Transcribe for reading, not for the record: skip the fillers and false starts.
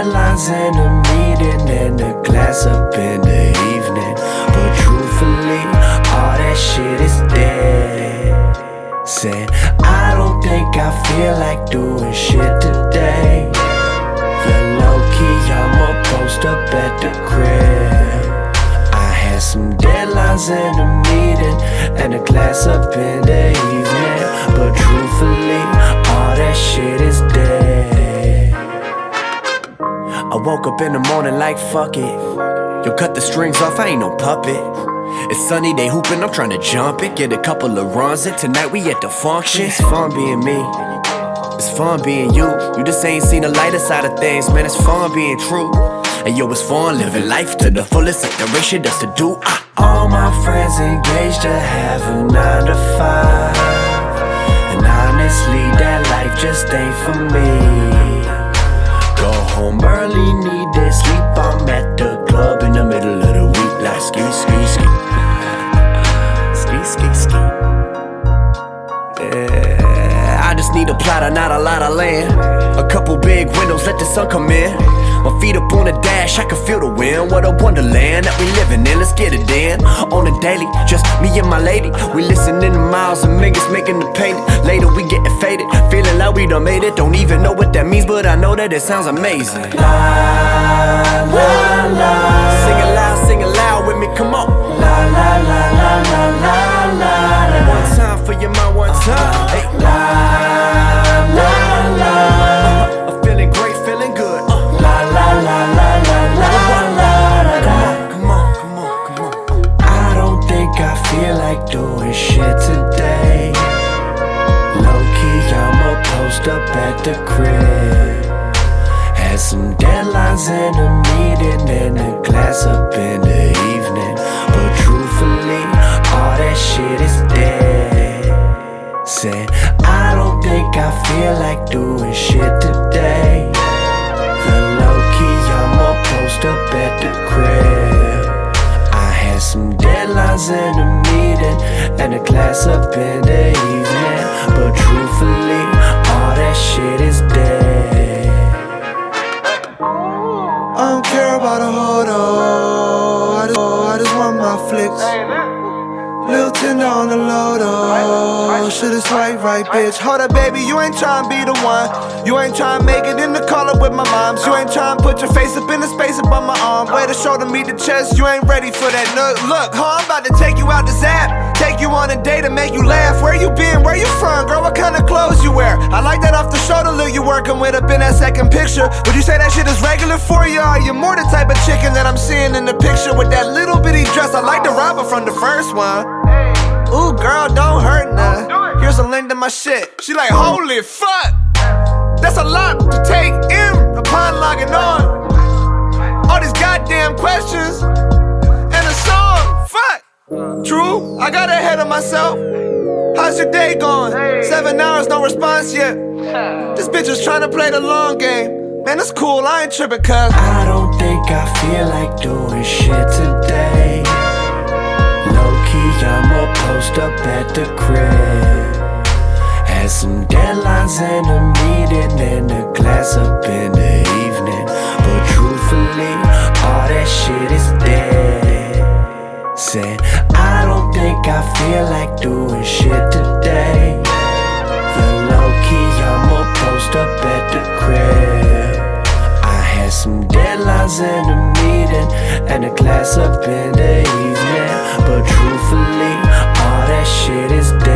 deadlines in the meeting and a glass up in the evening. But truthfully, all that shit is dead. Said, I don't think I feel like doing shit today. Yeah, low-key, I'ma post up at the crib. I had some deadlines in the meeting and a glass up in the evening. But truthfully, all that shit is dead. I woke up in the morning like fuck it. Yo, cut the strings off, I ain't no puppet. It's sunny, they hooping, I'm trying to jump it. Get a couple of runs in, tonight we at the function. It's fun being me, it's fun being you. You just ain't seen the lighter side of things, man, it's fun being true. And yo, it's fun living life to the fullest, like there ain't shit else to do. All my friends engaged to have a 9 to 5. And honestly, that life just ain't for me. Go home early, need that sleep. I'm at the club in the middle of the week, like ski, ski, ski. Ski, ski, ski. Yeah, I just need a platter, not a lot of land. A couple big windows, let the sun come in. My feet up on the dash, I can feel the wind. What a wonderland that we living in, let's get it in. On the daily, just me and my lady. We listening to miles and mingus making the painting. Later we getting faded, feeling like we done made it. Don't even know what that means, but I know that it sounds amazing. La, la, la. Sing it loud with me, come on. La, la, la, la, la, la, la, la. One time for your mind, one time. Hey. La, la, la. I'm feeling great, feeling good. Doing shit today. Low-key, I'ma post up at the crib. Had some deadlines in the meeting and a glass up in the evening. But truthfully, all that shit is dead. Said, I don't think I feel like doing shit today. Low-key, I'ma post up at the crib. I had some deadlines in the meeting and a glass up in the evening. But truthfully, all that shit is dead. I don't care about a hodo, I just want my flicks. Lil' tender on the low though. Shoulda swipe right, bitch. Hold up, baby, you ain't tryna be the one. You ain't tryna make it in the collar with my moms. You ain't tryna put your face up in the space above my arm. Way to shoulder meet the chest, you ain't ready for that. Look, huh, I'm about to take you out the zap. Take you on a date to make you laugh. Where you been, where you from, girl, what kind of clothes you wear? I like that off the shoulder look you working with up in that second picture. Would you say that shit is regular for you? Or are you more the type of chicken that I'm seeing in the picture with that little bitty dress? I like the robber from the first one. Ooh, girl, don't hurt none. Here's a link to my shit. She like, holy fuck, that's a lot to take in upon logging on. All these goddamn questions and a song, fuck. True, I got ahead of myself. How's your day going? 7 hours, no response yet. This bitch is trying to play the long game. Man, it's cool, I ain't tripping cause I don't think I feel like doing shit today. Low-key, I'ma post up at the crib. Had some deadlines in the meeting and a glass up in the evening. But truthfully, all that shit is dead. Said, I don't think I feel like doing shit today. Yeah, low-key, I'ma post up at the crib. I had some deadlines in the meeting and a glass up in the evening. But truthfully, all that shit is dead.